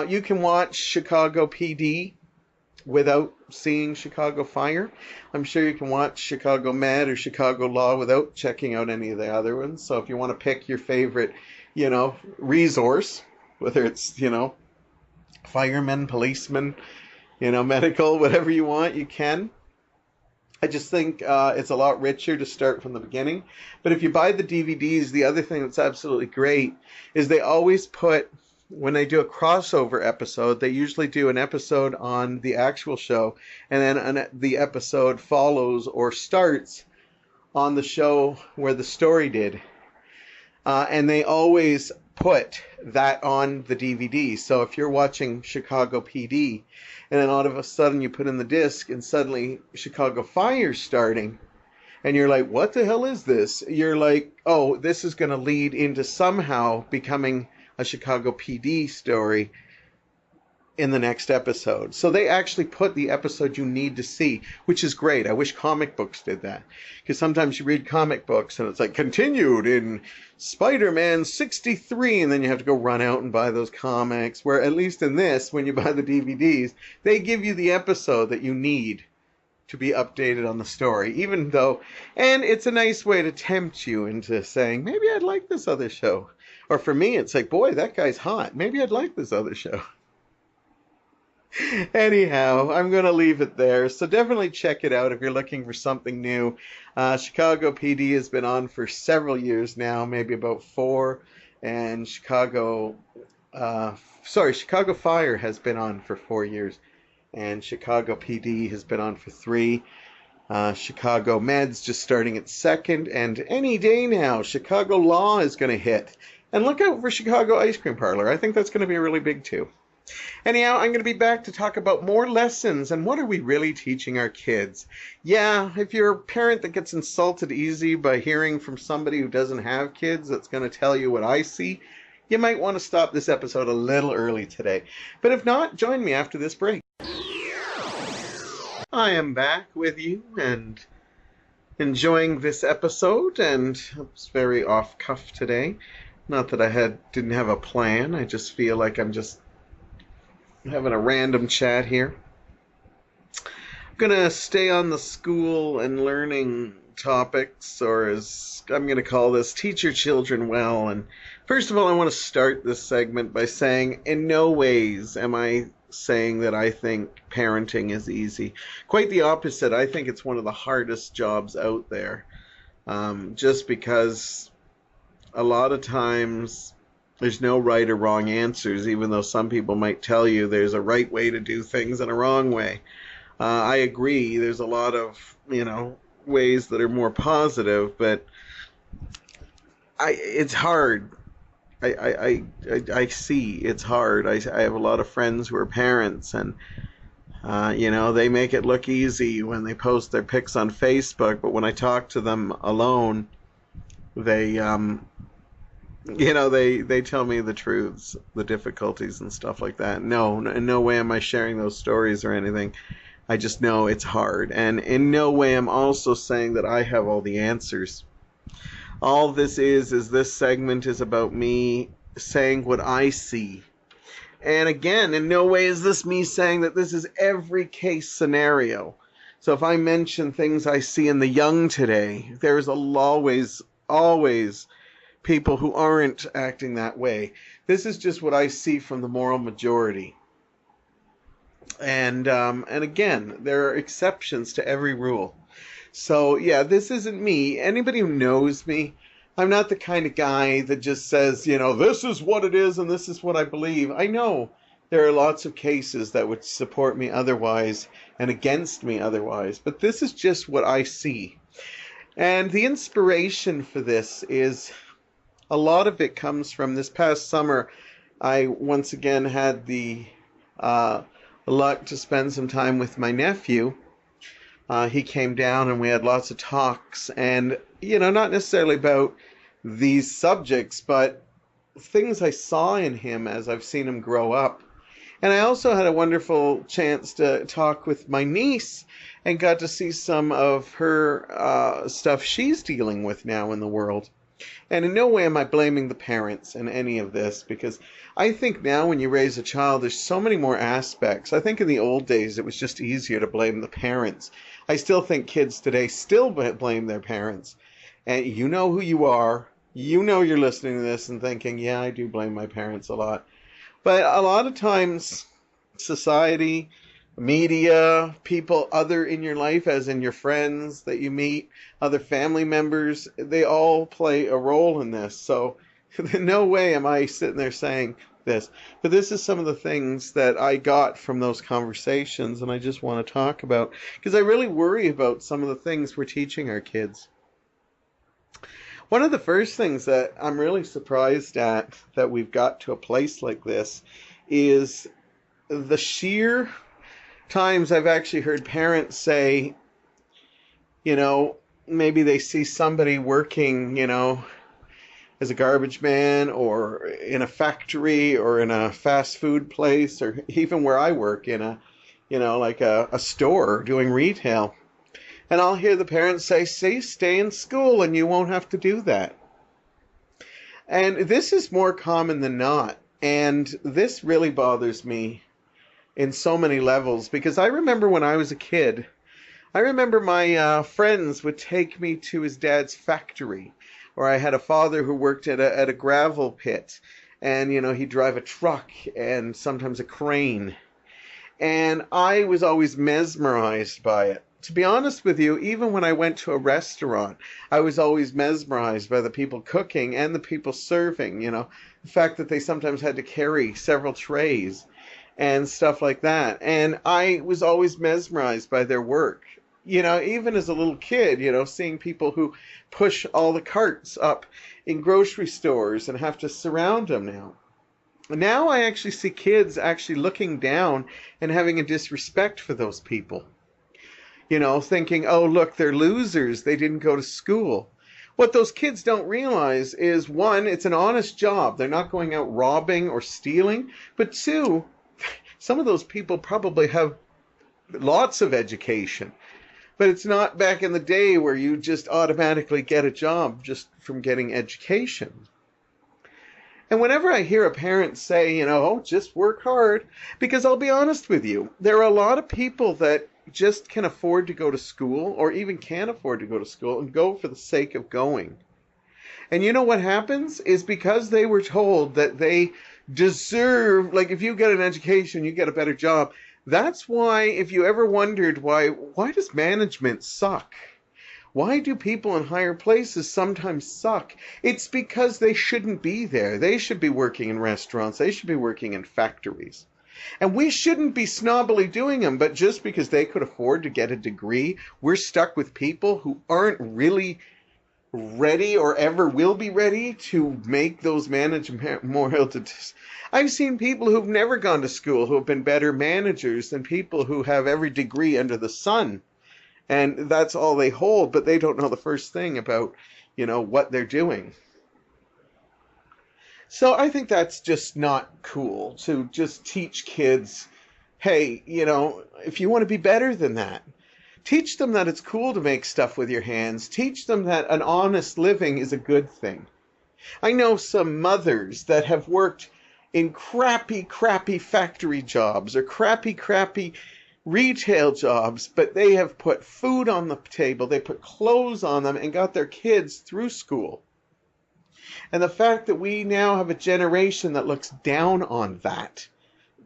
You can watch Chicago PD without seeing Chicago Fire. I'm sure you can watch Chicago Med or Chicago Law without checking out any of the other ones. So if you want to pick your favorite, resource, whether it's, firemen, policemen, medical, whatever you want, you can. I just think it's a lot richer to start from the beginning. But if you buy the DVDs, the other thing that's absolutely great is they always put, when they do a crossover episode, they usually do an episode on the actual show, and then the episode follows or starts on the show where the story did. And they always put that on the DVD. So if you're watching Chicago PD, and then all of a sudden you put in the disc, and suddenly Chicago Fire's starting, and you're like, what the hell is this? You're like, oh, this is going to lead into somehow becoming a Chicago PD story in the next episode. So they actually put the episode you need to see, which is great. I wish comic books did that, because sometimes you read comic books and it's like, continued in Spider-Man 63, and then you have to go run out and buy those comics, where at least in this, when you buy the DVDs, they give you the episode that you need to be updated on the story, even though, and it's a nice way to tempt you into saying, maybe I'd like this other show. Or for me, it's like, boy, that guy's hot. Maybe I'd like this other show. Anyhow, I'm going to leave it there. So definitely check it out if you're looking for something new. Chicago PD has been on for several years now, maybe about 4. And Chicago Fire has been on for 4 years. And Chicago PD has been on for 3. Chicago Med's just starting its 2nd. And any day now, Chicago Law is going to hit. And look out for Chicago Ice Cream Parlor. I think that's going to be really big too. Anyhow, I'm going to be back to talk about more lessons and what are we really teaching our kids. Yeah, if you're a parent that gets insulted easy by hearing from somebody who doesn't have kids that's going to tell you what I see, you might want to stop this episode a little early today. But if not, join me after this break. I am back with you and enjoying this episode, and it's very off cuff today. Not that I didn't have a plan. I just feel like I'm just having a random chat here. I'm going to stay on the school and learning topics, or as I'm going to call this, teach your children well. And first of all, I want to start this segment by saying in no ways am I saying that I think parenting is easy. Quite the opposite. I think it's one of the hardest jobs out there. Just because a lot of times there's no right or wrong answers, even though some people might tell you there's a right way to do things and a wrong way. I agree, there's a lot of, ways that are more positive, but it's hard. I see it's hard. I have a lot of friends who are parents, and They make it look easy when they post their pics on Facebook, but when I talk to them alone, they, they tell me the truths, the difficulties and stuff like that. No, in no way am I sharing those stories or anything. I just know it's hard. And in no way am I also saying that I have all the answers. All this is this segment is about me saying what I see. And again, in no way is this me saying that this is every case scenario. So if I mention things I see in the young today, there's always people who aren't acting that way. This is just what I see from the moral majority. And again, there are exceptions to every rule. So yeah, this isn't me. Anybody who knows me, I'm not the kind of guy that just says, this is what it is and this is what I believe. I know there are lots of cases that would support me otherwise and against me otherwise, but this is just what I see. And the inspiration for this is, a lot of it comes from this past summer. I once again had the luck to spend some time with my nephew. He came down and we had lots of talks, and not necessarily about these subjects, but things I saw in him as I've seen him grow up. And I also had a wonderful chance to talk with my niece and got to see some of her stuff she's dealing with now in the world. And in no way am I blaming the parents in any of this, because I think now when you raise a child, there's so many more aspects. I think in the old days it was just easier to blame the parents. I still think kids today still blame their parents. And you know who you are. You know you're listening to this and thinking, yeah, I do blame my parents a lot. But a lot of times, society, media, people other in your life, as in your friends that you meet, other family members, they all play a role in this. So in no way am I sitting there saying this. But this is some of the things that I got from those conversations, and I just want to talk about, because I really worry about some of the things we're teaching our kids. One of the first things that I'm really surprised at, that we've got to a place like this, is the sheer times I've actually heard parents say, maybe they see somebody working, as a garbage man or in a factory or in a fast food place, or even where I work in a, like a store doing retail. And I'll hear the parents say, see, stay in school and you won't have to do that. And this is more common than not. And this really bothers me in so many levels, because I remember when I was a kid, I remember my friends would take me to his dad's factory, or I had a father who worked at a gravel pit, and he'd drive a truck and sometimes a crane, and I was always mesmerized by it. To be honest with you, even when I went to a restaurant, I was always mesmerized by the people cooking and the people serving, the fact that they sometimes had to carry several trays and stuff like that. And I was always mesmerized by their work. Even as a little kid, seeing people who push all the carts up in grocery stores and have to surround them now. Now I actually see kids actually looking down and having a disrespect for those people. Thinking, oh, look, they're losers. They didn't go to school. What those kids don't realize is, one, it's an honest job. They're not going out robbing or stealing. But two, some of those people probably have lots of education. But it's not back in the day where you just automatically get a job just from getting education. And whenever I hear a parent say, oh, just work hard, because I'll be honest with you, there are a lot of people that just can afford to go to school, or even can't afford to go to school, and go for the sake of going. And you know what happens is, because they were told that they deserve, like, if you get an education, you get a better job. That's why, if you ever wondered why does management suck? Why do people in higher places sometimes suck? It's because they shouldn't be there. They should be working in restaurants. They should be working in factories. And we shouldn't be snobbily doing them, but just because they could afford to get a degree, we're stuck with people who aren't really ready or ever will be ready to make those managerial decisions. I've seen people who've never gone to school who have been better managers than people who have every degree under the sun. And that's all they hold, but they don't know the first thing about, what they're doing. So I think that's just not cool to just teach kids, hey, if you want to be better than that, teach them that it's cool to make stuff with your hands. Teach them that an honest living is a good thing. I know some mothers that have worked in crappy, crappy factory jobs or crappy, crappy retail jobs, but they have put food on the table, they put clothes on them, and got their kids through school. And the fact that we now have a generation that looks down on that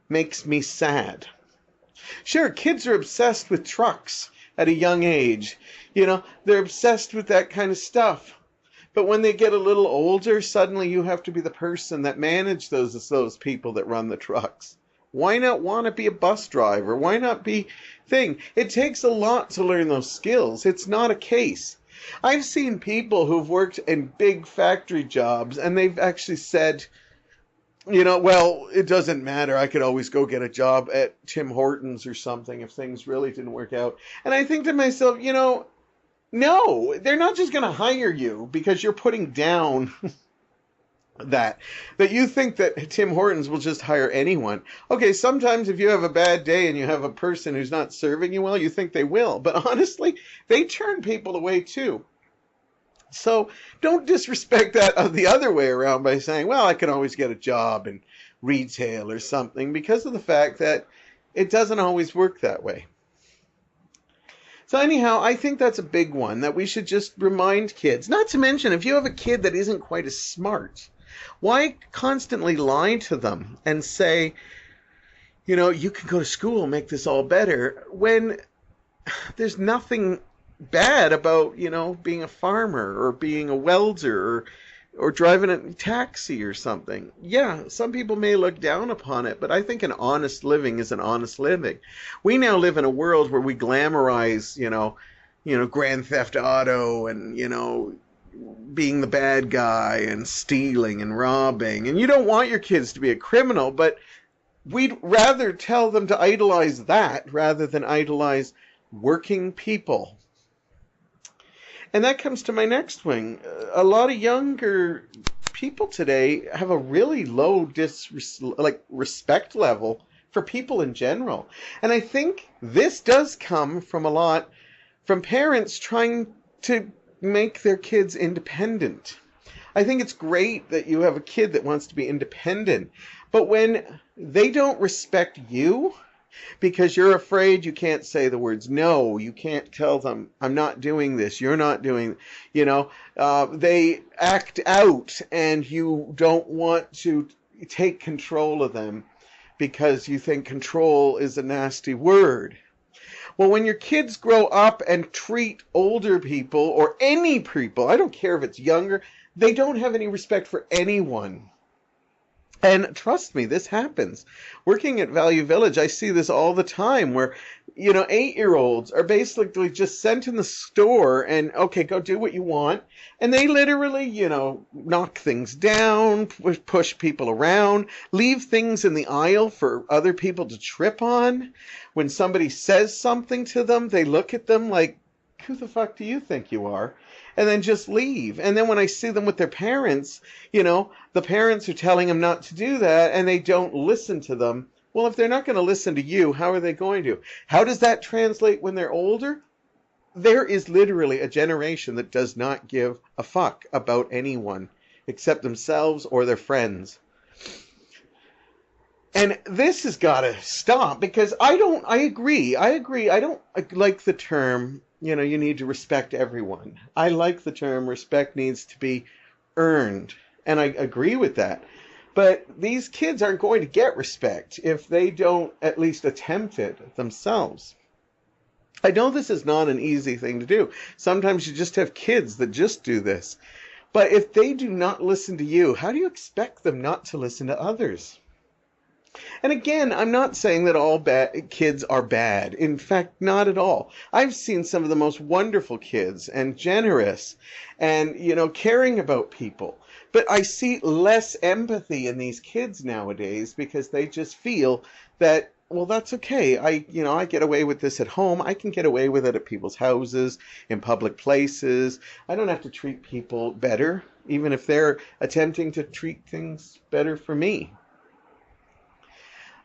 makes me sad. Sure, kids are obsessed with trucks at a young age. They're obsessed with that kind of stuff. But when they get a little older, suddenly you have to be the person that manage those people that run the trucks. Why not want to be a bus driver? Why not be thing? It takes a lot to learn those skills. It's not a case. I've seen people who've worked in big factory jobs and they've actually said, well, it doesn't matter. I could always go get a job at Tim Hortons or something if things really didn't work out. And I think to myself, no, they're not just going to hire you because you're putting down that you think that Tim Hortons will just hire anyone. Okay, sometimes if you have a bad day and you have a person who's not serving you well, you think they will. But honestly, they turn people away too. So don't disrespect that the other way around by saying, well, I can always get a job in retail or something, because of the fact that it doesn't always work that way. So anyhow, I think that's a big one that we should just remind kids. Not to mention, if you have a kid that isn't quite as smart, why constantly lie to them and say, you can go to school and make this all better, when there's nothing bad about, being a farmer or being a welder or driving a taxi or something. Yeah, some people may look down upon it, but I think an honest living is an honest living. We now live in a world where we glamorize, Grand Theft Auto and, being the bad guy and stealing and robbing. And you don't want your kids to be a criminal, but we'd rather tell them to idolize that rather than idolize working people. And that comes to my next thing. A lot of younger people today have a really low respect level for people in general. And I think this does come from from parents trying to make their kids independent. I think it's great that you have a kid that wants to be independent, but when they don't respect you because you're afraid you can't say the words no, you can't tell them, I'm not doing this, you're not doing, they act out and you don't want to take control of them because you think control is a nasty word. Well, when your kids grow up and treat older people or any people, I don't care if it's younger, they don't have any respect for anyone. And trust me, this happens. Working at Value Village, I see this all the time where, 8-year-olds are basically just sent in the store and, okay, go do what you want. And they literally, knock things down, push people around, leave things in the aisle for other people to trip on. When somebody says something to them, they look at them like, who the fuck do you think you are? And then just leave. And then when I see them with their parents, the parents are telling them not to do that and they don't listen to them. Well, if they're not going to listen to you, how are they going to? How does that translate when they're older? There is literally a generation that does not give a fuck about anyone except themselves or their friends. And this has got to stop because I agree. I don't like the term, you need to respect everyone. I like the term respect needs to be earned. And I agree with that. But these kids aren't going to get respect if they don't at least attempt it themselves. I know this is not an easy thing to do. Sometimes you just have kids that just do this. But if they do not listen to you, how do you expect them not to listen to others? And again, I'm not saying that all kids are bad. In fact, not at all. I've seen some of the most wonderful kids and generous and, caring about people. But I see less empathy in these kids nowadays because they just feel that, well, that's okay. I get away with this at home. I can get away with it at people's houses, in public places. I don't have to treat people better, even if they're attempting to treat things better for me.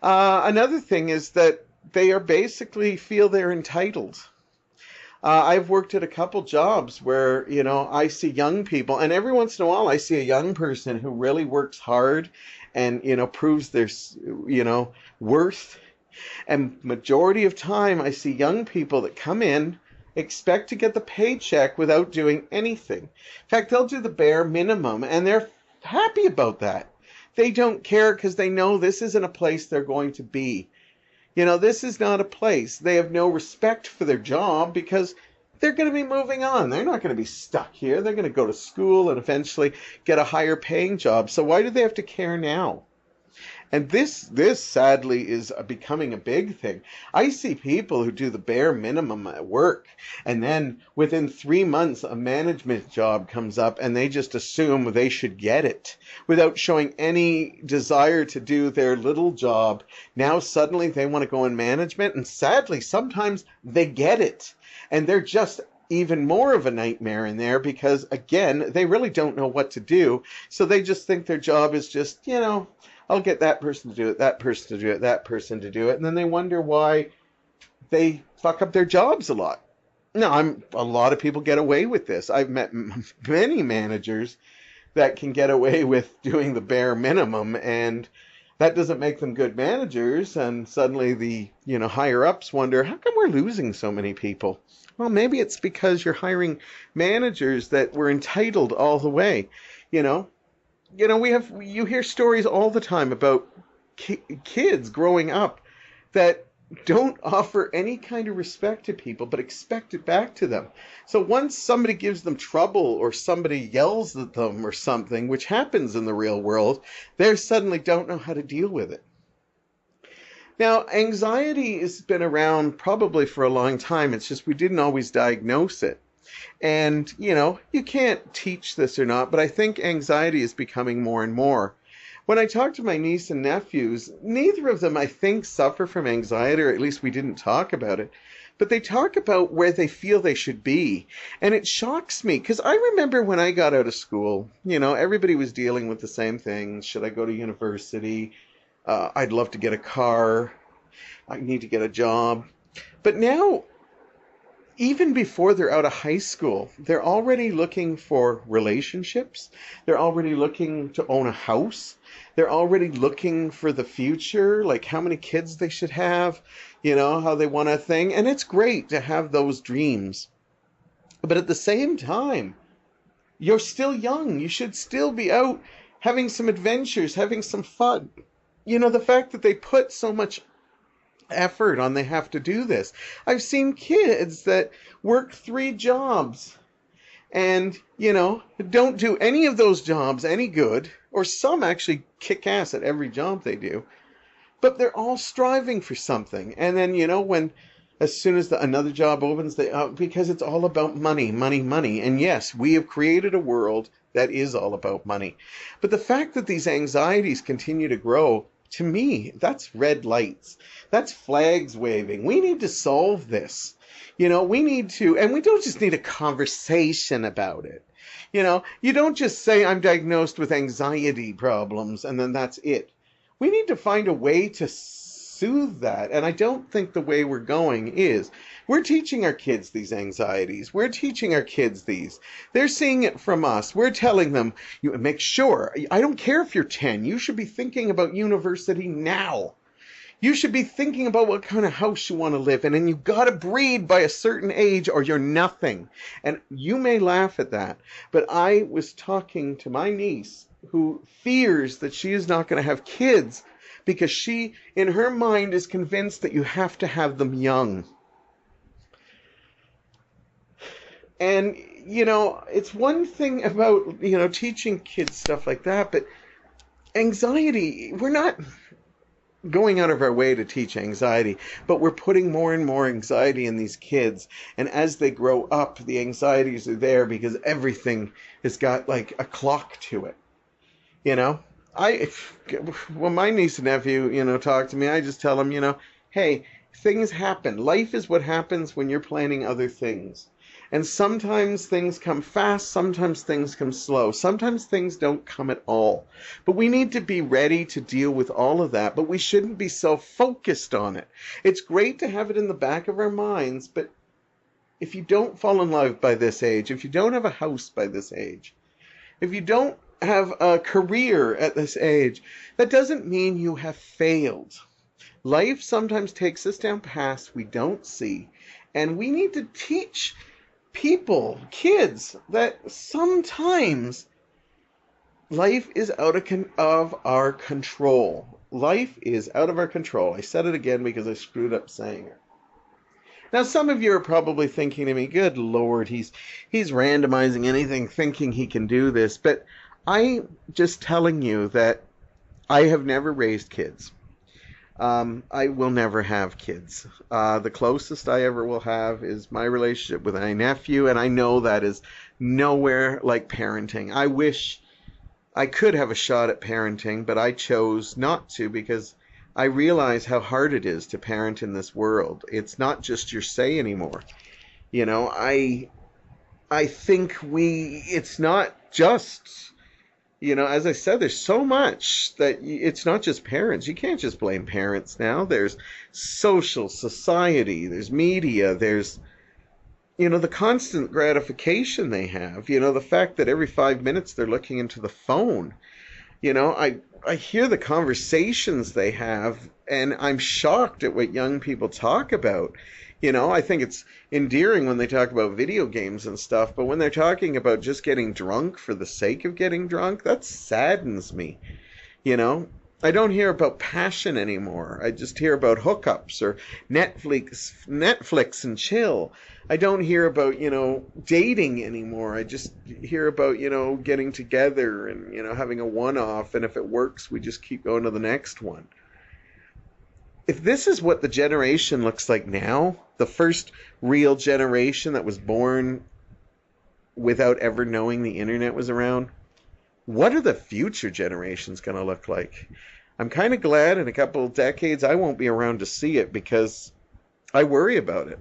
Another thing is that they are basically feel they're entitled. I've worked at a couple jobs where, I see young people, and every once in a while I see a young person who really works hard and, proves their, worth. And majority of time I see young people that come in, expect to get the paycheck without doing anything. In fact, they'll do the bare minimum and they're happy about that. They don't care because they know this isn't a place they're going to be. This is not a place. They have no respect for their job because they're going to be moving on. They're not going to be stuck here. They're going to go to school and eventually get a higher paying job. So why do they have to care now? And this sadly is becoming a big thing. I see people who do the bare minimum at work, and then within 3 months a management job comes up and they just assume they should get it without showing any desire to do their little job. Now suddenly they want to go in management, and sadly sometimes they get it. And they're just even more of a nightmare in there because, again, they really don't know what to do. So they just think their job is just, I'll get that person to do it, that person to do it, that person to do it. And then they wonder why they fuck up their jobs a lot. Now, a lot of people get away with this. I've met many managers that can get away with doing the bare minimum, and that doesn't make them good managers. And suddenly the, higher ups wonder, how come we're losing so many people? Well, maybe it's because you're hiring managers that were entitled all the way, you hear stories all the time about kids growing up that don't offer any kind of respect to people but expect it back to them. So once somebody gives them trouble or somebody yells at them or something, which happens in the real world, they suddenly don't know how to deal with it. Now, anxiety has been around probably for a long time. It's just we didn't always diagnose it. And, you can't teach this or not, but I think anxiety is becoming more and more. When I talk to my niece and nephews, neither of them, I think, suffer from anxiety, or at least we didn't talk about it. But they talk about where they feel they should be. And it shocks me, because I remember when I got out of school, everybody was dealing with the same things. Should I go to university? I'd love to get a car. I need to get a job. But now, even before they're out of high school, they're already looking for relationships. They're already looking to own a house. They're already looking for the future, like how many kids they should have, how they want a thing. And it's great to have those dreams. But at the same time, you're still young. You should still be out having some adventures, having some fun. The fact that they put so much effort on they have to do this. I've seen kids that work 3 jobs and, don't do any of those jobs any good, or some actually kick ass at every job they do, but they're all striving for something. And then, as soon as another job opens, because it's all about money, money, money. And yes, we have created a world that is all about money. But the fact that these anxieties continue to grow, to me, that's red lights. That's flags waving. We need to solve this. We need to, and we don't just need a conversation about it. You don't just say, I'm diagnosed with anxiety problems, and then that's it. We need to find a way to soothe that. And I don't think the way we're going is. We're teaching our kids these anxieties. We're teaching our kids these. They're seeing it from us. We're telling them, you make sure, I don't care if you're 10, you should be thinking about university now. You should be thinking about what kind of house you want to live in, and you got to breed by a certain age or you're nothing. And you may laugh at that, but I was talking to my niece who fears that she is not going to have kids because she, in her mind, is convinced that you have to have them young. And, it's one thing about, teaching kids stuff like that, but anxiety, we're going out of our way to teach anxiety, but we're putting more and more anxiety in these kids. And as they grow up, the anxieties are there because everything has got like a clock to it. You know, I, when my niece and nephew, talk to me, I just tell them, hey, things happen. Life is what happens when you're planning other things. And sometimes things come fast, sometimes things come slow, sometimes things don't come at all. But we need to be ready to deal with all of that, but we shouldn't be so focused on it. It's great to have it in the back of our minds, but if you don't fall in love by this age, if you don't have a house by this age, if you don't have a career at this age, that doesn't mean you have failed. Life sometimes takes us down paths we don't see, and we need to teach people, kids, that sometimes life is out of our control. Life is out of our control. I said it again because I screwed up saying it. Now, some of you are probably thinking to me, good Lord, he's randomizing anything, thinking he can do this. But I'm just telling you that I have never raised kids. I will never have kids. The closest I ever will have is my relationship with my nephew, and I know that is nowhere like parenting. I wish I could have a shot at parenting, but I chose not to because I realize how hard it is to parent in this world. It's not just your say anymore. I think it's not just, as I said, there's so much that it's not just parents. You can't just blame parents now. There's social, society, there's media, there's, the constant gratification they have, the fact that every 5 minutes they're looking into the phone. I hear the conversations they have, and I'm shocked at what young people talk about. I think it's endearing when they talk about video games and stuff, but when they're talking about just getting drunk for the sake of getting drunk, that saddens me. I don't hear about passion anymore. I just hear about hookups or Netflix and chill. I don't hear about, dating anymore. I just hear about, getting together and, having a one-off. And if it works, we just keep going to the next one. If this is what the generation looks like now, the first real generation that was born without ever knowing the internet was around, what are the future generations going to look like? I'm kind of glad in a couple of decades I won't be around to see it because I worry about it.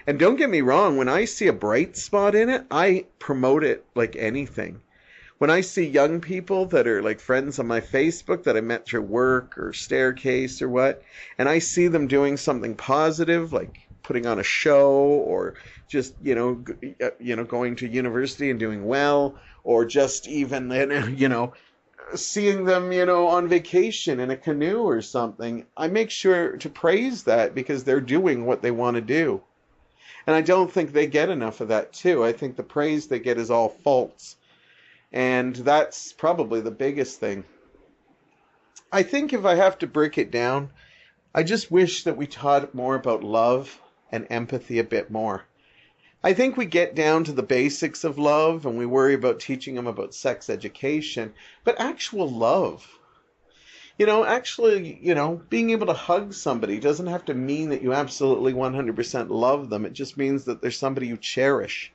And don't get me wrong, when I see a bright spot in it, I promote it like anything. When I see young people that are like friends on my Facebook that I met through work or Staircase or what, and I see them doing something positive, like putting on a show or just, going to university and doing well, or just even, seeing them, on vacation in a canoe or something, I make sure to praise that because they're doing what they want to do. And I don't think they get enough of that too. I think the praise they get is all false. And that's probably the biggest thing. I think if I have to break it down, I just wish that we taught more about love and empathy a bit more. I think we get down to the basics of love and we worry about teaching them about sex education, but actual love. Being able to hug somebody doesn't have to mean that you absolutely 100% love them. It just means that there's somebody you cherish.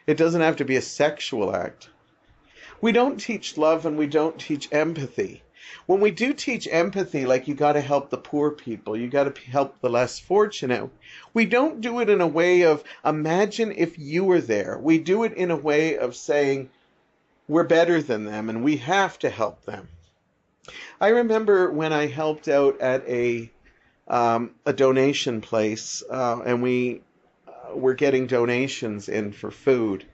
It doesn't have to be a sexual act. We don't teach love and we don't teach empathy. When we do teach empathy, like you got to help the poor people, you got to help the less fortunate, we don't do it in a way of imagine if you were there. We do it in a way of saying we're better than them and we have to help them. I remember when I helped out at a donation place and we were getting donations in for food.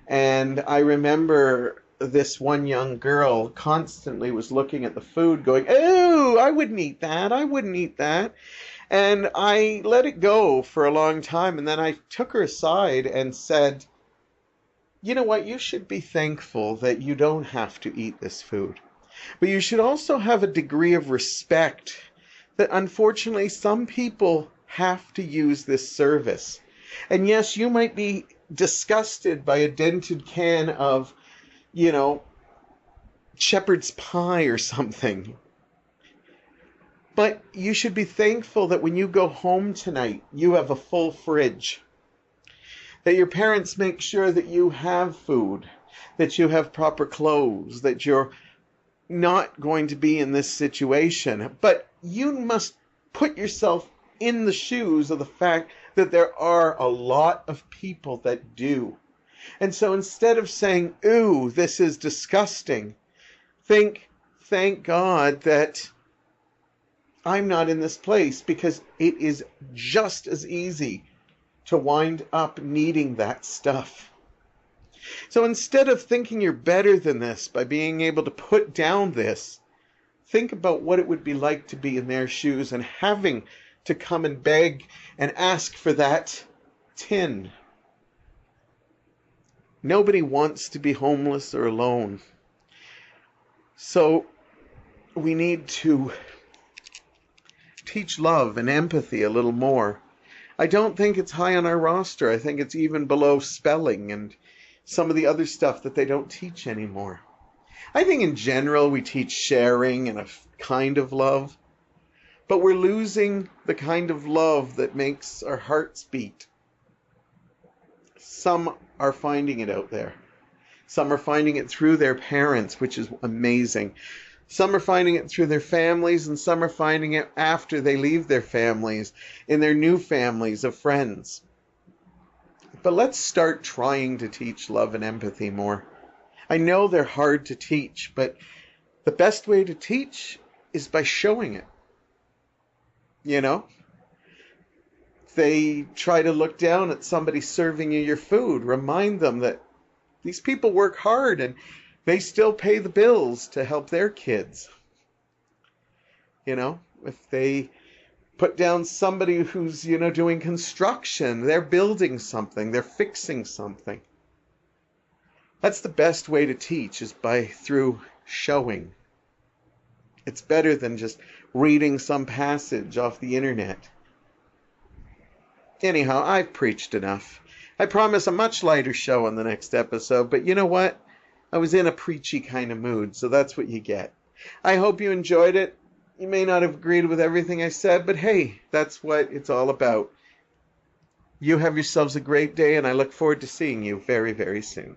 And I remember this one young girl constantly was looking at the food going, oh, I wouldn't eat that. I wouldn't eat that. And I let it go for a long time. And then I took her aside and said, you know what? You should be thankful that you don't have to eat this food. But you should also have a degree of respect that unfortunately some people have to use this service. And yes, you might be disgusted by a dented can of, shepherd's pie or something. But you should be thankful that when you go home tonight, you have a full fridge, that your parents make sure that you have food, that you have proper clothes, that you're not going to be in this situation. But you must put yourself in the shoes of the fact that there are a lot of people that do. And so instead of saying, ooh, this is disgusting, think, thank God that I'm not in this place, because it is just as easy to wind up needing that stuff. So instead of thinking you're better than this by being able to put down this, think about what it would be like to be in their shoes and having to come and beg and ask for that tin. Nobody wants to be homeless or alone. So we need to teach love and empathy a little more. I don't think it's high on our roster. I think it's even below spelling and some of the other stuff that they don't teach anymore. I think in general we teach sharing and a kind of love, but we're losing the kind of love that makes our hearts beat. Some are finding it out there. Some are finding it through their parents, which is amazing. Some are finding it through their families, and some are finding it after they leave their families, in their new families of friends. But let's start trying to teach love and empathy more. I know they're hard to teach, but the best way to teach is by showing it. You know? They try to look down at somebody serving you your food. Remind them that these people work hard and they still pay the bills to help their kids. You know, if they put down somebody who's, doing construction, they're building something, they're fixing something. That's the best way to teach, is through showing. It's better than just reading some passage off the internet. Anyhow, I've preached enough. I promise a much lighter show on the next episode, but you know what? I was in a preachy kind of mood, so that's what you get. I hope you enjoyed it. You may not have agreed with everything I said, but hey, that's what it's all about. You have yourselves a great day, and I look forward to seeing you very, very soon.